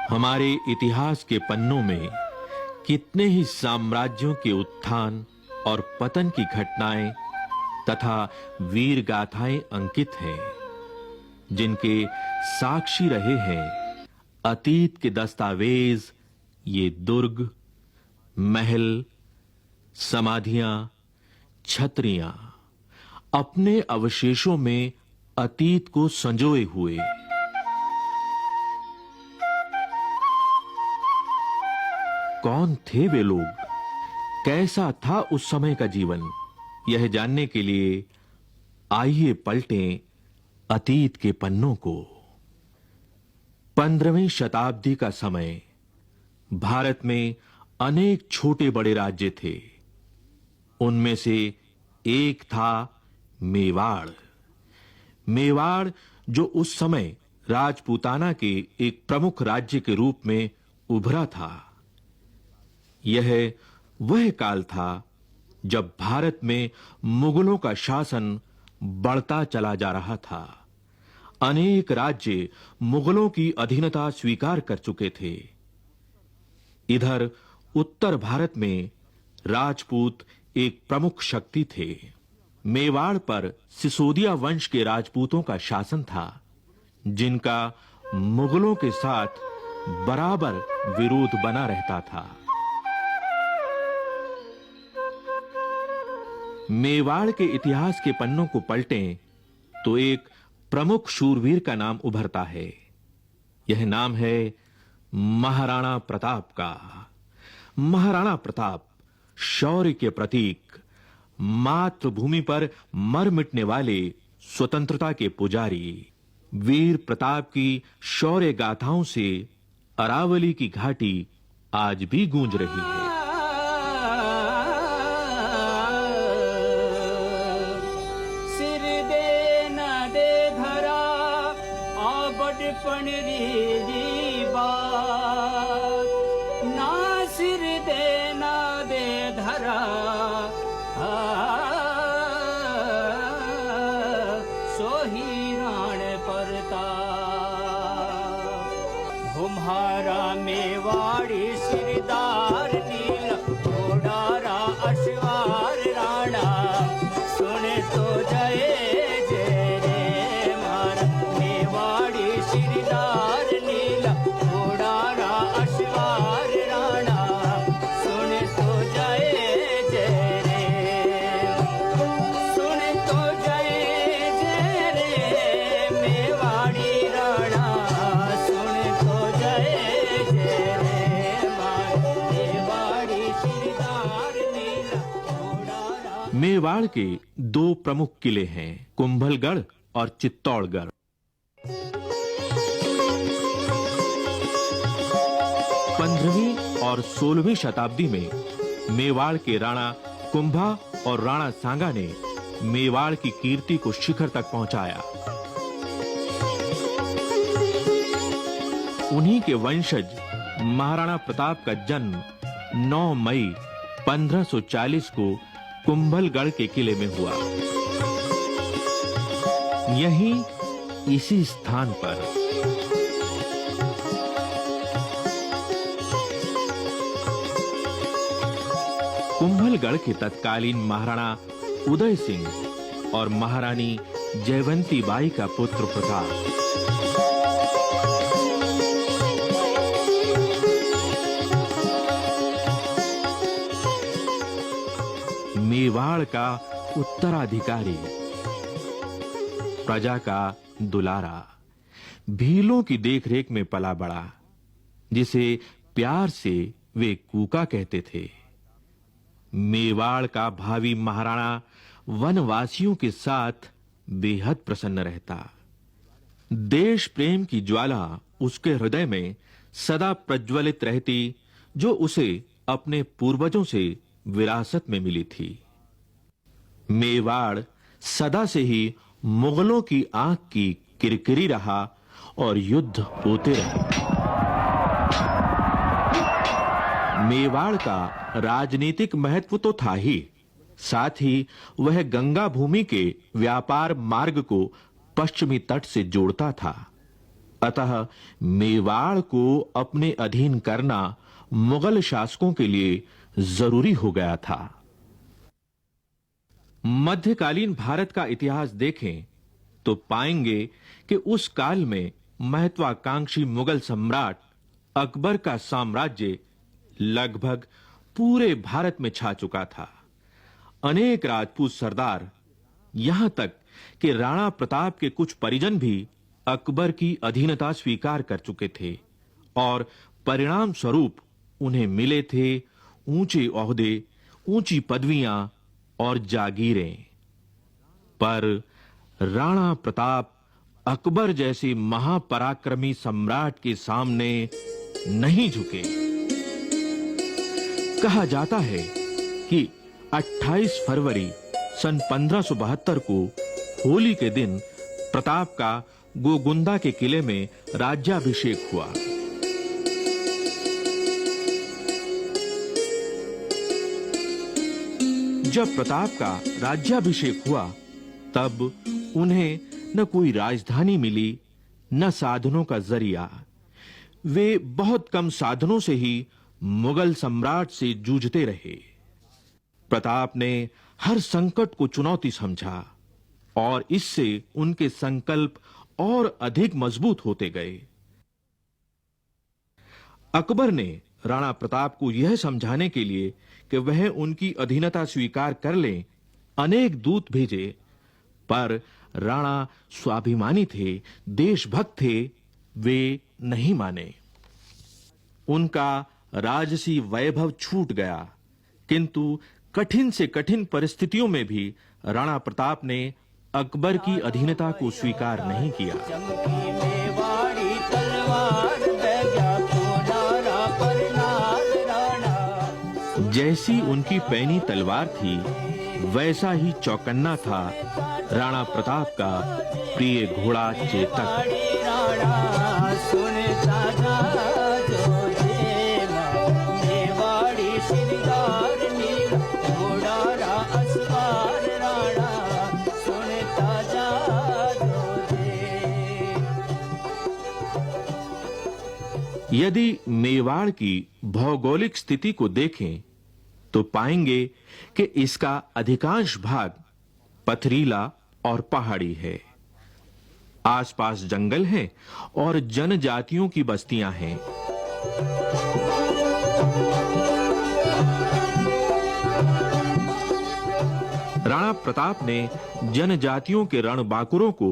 हमारे इतिहास के पन्नों में कितने ही साम्राज्यों के उत्थान और पतन की घटनाएं तथा वीर गाथाएं अंकित हैं, जिनके साक्षी रहे हैं अतीत के दस्तावेज, ये दुर्ग, महल, समाधियां, छतरियां, अपने अवशेषों में अतीत को संजोए हुए। कौन थे वे लोग? कैसा था उस समय का जीवन? यह जानने के लिए आइए पलटें अतीत के पन्नों को। 15वीं शताब्दी का समय। भारत में अनेक छोटे बड़े राज्य थे। उनमें से एक था मेवाड़। मेवाड़, जो उस समय राजपूताना के एक प्रमुख राज्य के रूप में उभरा था। यह वह काल था जब भारत में मुगलों का शासन बढ़ता चला जा रहा था। अनेक राज्य मुगलों की अधीनता स्वीकार कर चुके थे। इधर उत्तर भारत में राजपूत एक प्रमुख शक्ति थे। मेवाड़ पर सिसोदिया वंश के राजपूतों का शासन था, जिनका मुगलों के साथ बराबर विरोध बना रहता था। मेवाड़ के इतिहास के पन्नों को पलटें तो एक प्रमुख शूरवीर का नाम उभरता है। यह नाम है महाराणा प्रताप का। महाराणा प्रताप शौर्य के प्रतीक, मातृभूमि पर मर मिटने वाले स्वतंत्रता के पुजारी। वीर प्रताप की शौर्य गाथाओं से अरावली की घाटी आज भी गूंज रही है। मेवाड़ी सिरदार नील घोड़ारा अश्वार राणा, सुने तो जय जय रे मारा। मेवाड़ी सिरदार नील घोड़ारा अश्वार राणा, सुने तो जय जय रे, सुने तो जय जय रे। मेवाड़ी राणा, सुने तो जय मेवाड़ के दो प्रमुख किले हैं, कुंभलगढ़ और चित्तौड़गढ़। 15वीं और 16वीं शताब्दी में मेवाड़ के राणा कुंभा और राणा सांगा ने मेवाड़ की कीर्ति को शिखर तक पहुंचाया। उन्हीं के वंशज महाराणा प्रताप का जन्म 9 मई 1540 को कुंभलगढ़ के किले में हुआ। यहीं इसी स्थान पर कुंभलगढ़ के तत्कालीन महाराणा उदय सिंह और महारानी जयवंती बाई का पुत्र प्रताप मेवाड़ का उत्तराधिकारी, प्रजा का दुलारा, भीलों की देखरेख में पला बड़ा, जिसे प्यार से वे कूका कहते थे। मेवाड़ का भावी महाराणा वनवासियों के साथ बेहद प्रसन्न रहता। देश प्रेम की ज्वाला उसके हृदय में सदा प्रज्वलित रहती, जो उसे अपने पूर्वजों से विरासत में मिली थी। मेवाड़ सदा से ही मुगलों की आंख की किरकिरी रहा और युद्ध होते रहे। मेवाड़ का राजनीतिक महत्व तो था ही, साथ ही वह गंगा भूमि के व्यापार मार्ग को पश्चिमी तट से जोड़ता था। अतः मेवाड़ को अपने अधीन करना मुगल शासकों के लिए जरूरी हो गया था। मध्यकालीन भारत का इतिहास देखें तो पाएंगे कि उस काल में महत्वाकांक्षी मुगल सम्राट अकबर का साम्राज्य लगभग पूरे भारत में छा चुका था। अनेक राजपूत सरदार, यहां तक कि राणा प्रताप के कुछ परिजन भी अकबर की अधीनता स्वीकार कर चुके थे और परिणाम स्वरूप उन्हें मिले थे ऊंचे ओहदे, ऊंची पदवियां और जागीरें। पर राणा प्रताप अकबर जैसे महापराक्रमी सम्राट के सामने नहीं झुके। कहा जाता है कि 28 फरवरी सन 1572 को होली के दिन प्रताप का गोगुंदा के किले में राज्याभिषेक हुआ। जब प्रताप का राज्याभिषेक हुआ तब उन्हें न कोई राजधानी मिली, न साधनों का जरिया। वे बहुत कम साधनों से ही मुगल सम्राट से जूझते रहे। प्रताप ने हर संकट को चुनौती समझा और इससे उनके संकल्प और अधिक मजबूत होते गए। अकबर ने राणा प्रताप को यह समझाने के लिए कि वह उनकी अधीनता स्वीकार कर लें, अनेक दूत भेजे, पर राणा स्वाभिमानी थे, देशभक्त थे, वे नहीं माने। उनका राजसी वैभव छूट गया, किंतु कठिन से कठिन परिस्थितियों में भी राणा प्रताप ने अकबर की अधीनता को स्वीकार नहीं किया। चमकी मेवाड़ी तलवार बैजा कोडारा पर नाल राणा। जैसी उनकी पैनी तलवार थी, वैसा ही चौकन्ना था राणा प्रताप का प्रिय घोड़ा चेतक। राणा सुनता जा जो देवा, मेवाड़ी श्रृंगार नील घोडारा असवार राणा सुनता जा जो दे। यदि मेवाड़ की भौगोलिक स्थिति को देखें तो पाएंगे कि इसका अधिकांश भाग पथरीला और पहाड़ी है। आसपास जंगल हैं और जनजातियों की बस्तियां हैं। राणा प्रताप ने जनजातियों के रणबांकुरों को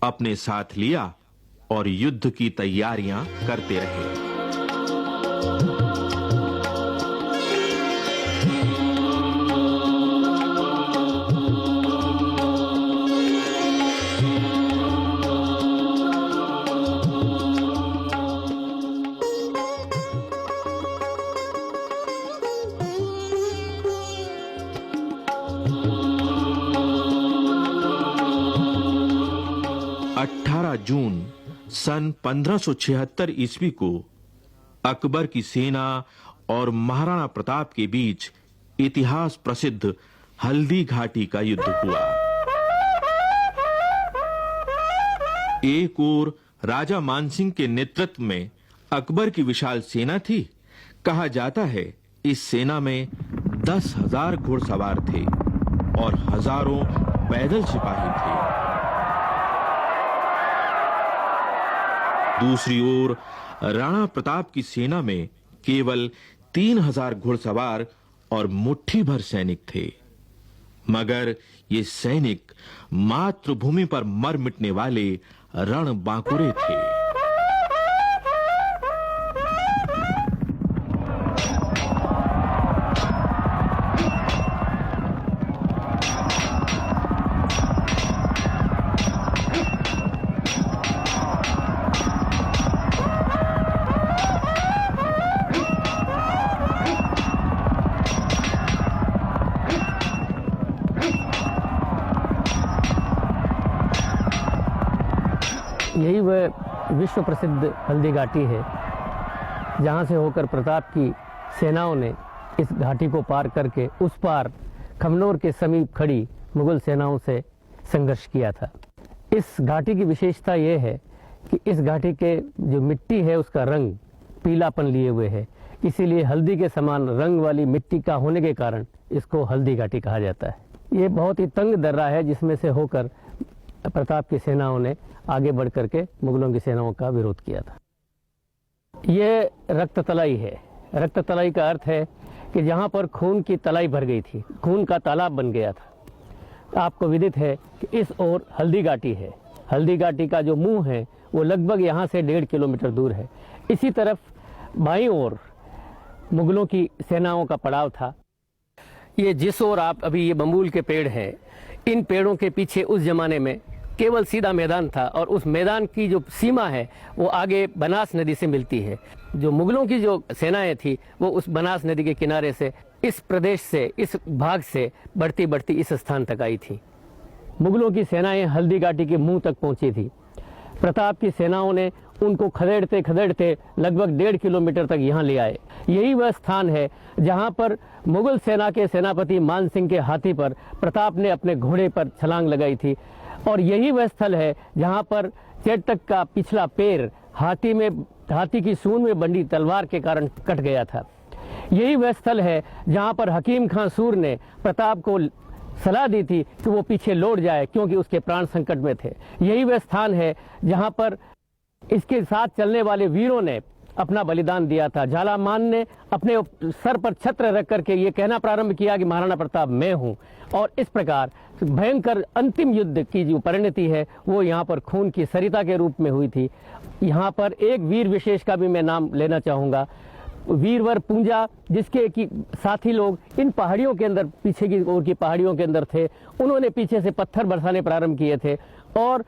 अपने साथ लिया और युद्ध की तैयारियां करते रहे। जून सन 1576 ईस्वी को अकबर की सेना और महाराणा प्रताप के बीच इतिहास प्रसिद्ध हल्दी घाटी का युद्ध हुआ। एक ओर राजा मानसिंह के नेतृत्व में अकबर की विशाल सेना थी। कहा जाता है इस सेना में 10,000 घुड़सवार थे और हजारों पैदल सिपाही थे। दूसरी ओर राणा प्रताप की सेना में केवल 3,000 घुड़सवार और मुट्ठी भर सैनिक थे, मगर ये सैनिक मातृभूमि पर मर मिटने वाले रणबांकुरे थे। यही वह विश्व प्रसिद्ध हल्दी घाटी है जहाँ से होकर प्रताप की सेनाओं ने इस घाटी को पार करके उस पार खमनोर के समीप खड़ी मुगल सेनाओं से संघर्ष किया था। इस घाटी की विशेषता यह है कि इस घाटी के जो मिट्टी है उसका रंग पीलापन लिए हुए है, इसीलिए हल्दी के समान रंग वाली मिट्टी का होने के कारण इसको हल्दी घाटी कहा जाता है। ये बहुत ही तंग दर्रा है जिसमें से होकर प्रताप की सेनाओं ने आगे बढ़ करके मुगलों की सेनाओं का विरोध किया था। ये रक्त तलाई है। रक्त तलाई का अर्थ है कि जहाँ पर खून की तलाई भर गई थी, खून का तालाब बन गया था। आपको विदित है कि इस ओर हल्दी घाटी है। हल्दी घाटी का जो मुंह है वो लगभग यहाँ से 1.5 किलोमीटर दूर है। इसी तरफ बाईं ओर मुगलों की सेनाओं का पड़ाव था। ये जिस ओर आप अभी ये बम्बूल के पेड़ हैं, इन पेड़ों के पीछे उस जमाने में केवल सीधा मैदान था और उस मैदान की जो सीमा है वो आगे बनास नदी से मिलती है। जो मुगलों की जो सेनाएं थी वो उस बनास नदी के किनारे से इस प्रदेश से, इस भाग से बढ़ती बढ़ती इस स्थान तक आई थी। मुगलों की सेनाएं हल्दी घाटी के मुंह तक पहुंची थी। प्रताप की सेनाओं ने उनको खदेड़ते खदेड़ते लगभग 1.5 किलोमीटर तक यहाँ ले आए। यही वह स्थान है जहाँ पर मुगल सेना के सेनापति मान सिंह के हाथी पर प्रताप ने अपने घोड़े पर छलांग लगाई थी और यही वह स्थल है जहाँ पर चेटक का पिछला पैर हाथी की सूंड में बंधी तलवार के कारण कट गया था। यही वह स्थल है जहाँ पर हकीम खां सूर ने प्रताप को सलाह दी थी कि वो पीछे लौट जाए क्योंकि उसके प्राण संकट में थे। यही वह स्थान है जहाँ पर इसके साथ चलने वाले वीरों ने अपना बलिदान दिया था। झालामान ने अपने सर पर छत्र रख करके ये कहना प्रारंभ किया कि महाराणा प्रताप मैं हूँ, और इस प्रकार भयंकर अंतिम युद्ध की जो परिणति है वो यहाँ पर खून की सरिता के रूप में हुई थी। यहाँ पर एक वीर विशेष का भी मैं नाम लेना चाहूँगा, वीरवर पूंजा, जिसके कि साथी लोग इन पहाड़ियों के अंदर, पीछे की ओर की पहाड़ियों के अंदर थे। उन्होंने पीछे से पत्थर बरसाने प्रारंभ किए थे और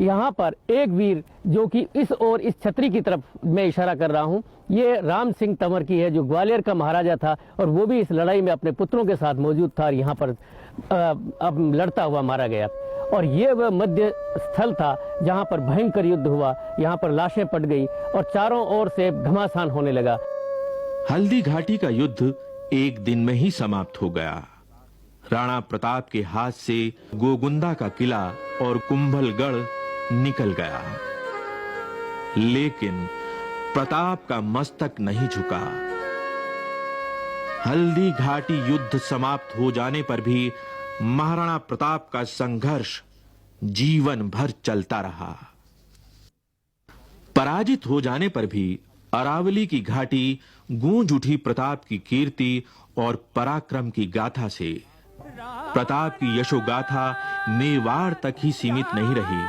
यहाँ पर एक वीर जो कि इस ओर इस छतरी की तरफ मैं इशारा कर रहा हूँ, ये राम सिंह तंवर की है जो ग्वालियर का महाराजा था और वो भी इस लड़ाई में अपने पुत्रों के साथ मौजूद था और यहाँ पर अब लड़ता हुआ मारा गया। और ये वह मध्य स्थल था जहाँ पर भयंकर युद्ध हुआ। यहाँ पर लाशें पट गई और चारों ओर से घमासान होने लगा। हल्दी घाटी का युद्ध एक दिन में ही समाप्त हो गया। राणा प्रताप के हाथ से गोगुंदा का किला और कुंभलगढ़ निकल गया, लेकिन प्रताप का मस्तक नहीं झुका। हल्दी घाटी युद्ध समाप्त हो जाने पर भी महाराणा प्रताप का संघर्ष जीवन भर चलता रहा। पराजित हो जाने पर भी अरावली की घाटी गूंज उठी प्रताप की कीर्ति और पराक्रम की गाथा से। प्रताप की यशोगाथा मेवाड़ तक ही सीमित नहीं रही,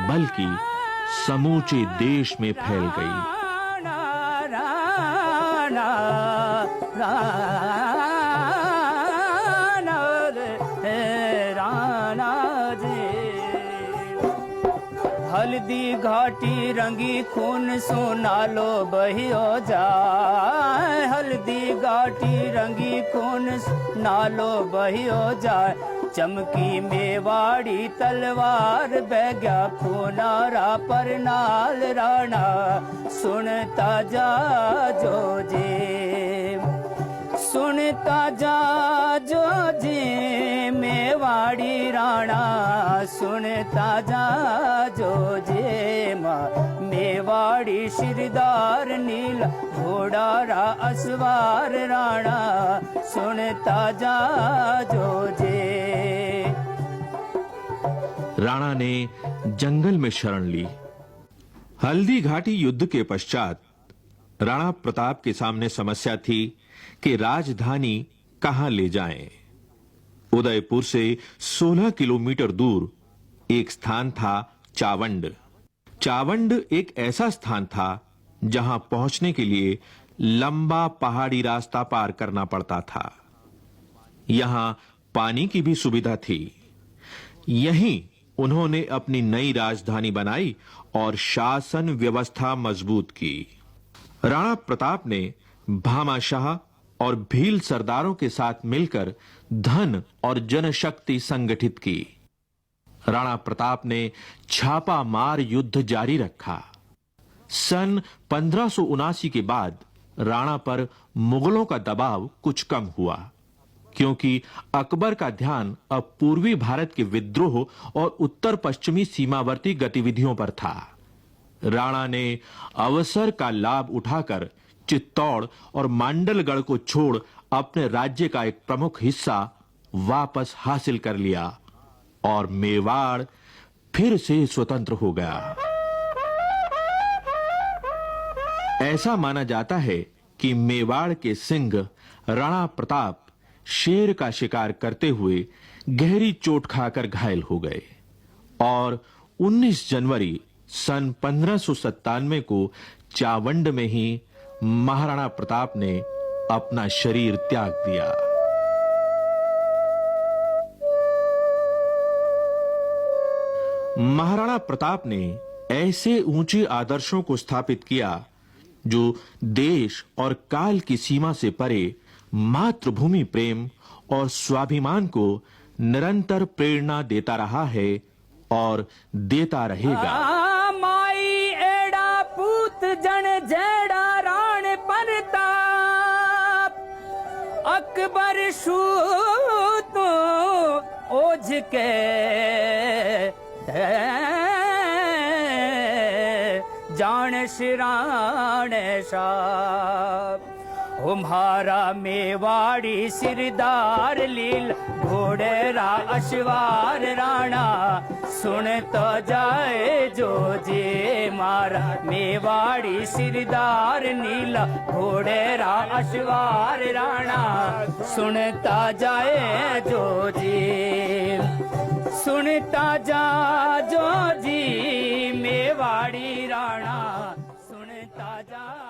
बल्कि समूचे देश में फैल गई। हल्दी घाटी रंगी खून सोना लो बहियो जाए। हल्दी घाटी रंगी खून नालो बहियो जाए। चमकी मेवाड़ी तलवार बैग्या खूनारा पर नाल राणा सुनता जा जो जे, सुनता जा जो जे मेवाड़ी राणा सुनता जा जो जे माँ मेवाड़ी शिरदार नीला घोड़ारा असवार राणा सुनता जा जो जे। राणा ने जंगल में शरण ली। हल्दी घाटी युद्ध के पश्चात राणा प्रताप के सामने समस्या थी कि राजधानी कहां ले जाएं। उदयपुर से 16 किलोमीटर दूर एक स्थान था चावंड। चावंड एक ऐसा स्थान था जहां पहुंचने के लिए लंबा पहाड़ी रास्ता पार करना पड़ता था। यहां पानी की भी सुविधा थी। यहीं उन्होंने अपनी नई राजधानी बनाई और शासन व्यवस्था मजबूत की। राणा प्रताप ने भामाशाह और भील सरदारों के साथ मिलकर धन और जनशक्ति संगठित की। राणा प्रताप ने छापा मार युद्ध जारी रखा। सन 1579 के बाद राणा पर मुगलों का दबाव कुछ कम हुआ, क्योंकि अकबर का ध्यान अब पूर्वी भारत के विद्रोह और उत्तर पश्चिमी सीमावर्ती गतिविधियों पर था। राणा ने अवसर का लाभ उठाकर चित्तौड़ और मांडलगढ़ को छोड़ अपने राज्य का एक प्रमुख हिस्सा वापस हासिल कर लिया और मेवाड़ फिर से स्वतंत्र हो गया। ऐसा माना जाता है कि मेवाड़ के सिंह राणा प्रताप शेर का शिकार करते हुए गहरी चोट खाकर घायल हो गए और 19 जनवरी सन 1597 को चावंड में ही महाराणा प्रताप ने अपना शरीर त्याग दिया। महाराणा प्रताप ने ऐसे ऊंचे आदर्शों को स्थापित किया जो देश और काल की सीमा से परे मातृभूमि प्रेम और स्वाभिमान को निरंतर प्रेरणा देता रहा है और देता रहेगा। माई एड़ा पूत जन जेड़ा राण परताप अकबर शूतो ओझ के जान शिराण साहब हमारा मेवाड़ी सिरदार लील घोड़ेरा अश्वार राणा सुन तो जाए जो जे मारा मेवाड़ी सिरदार नीला घोड़ेरा अश्वार राणा सुनता जाए जो जी सुनता जा जो जी मेवाड़ी राणा सुनता जा।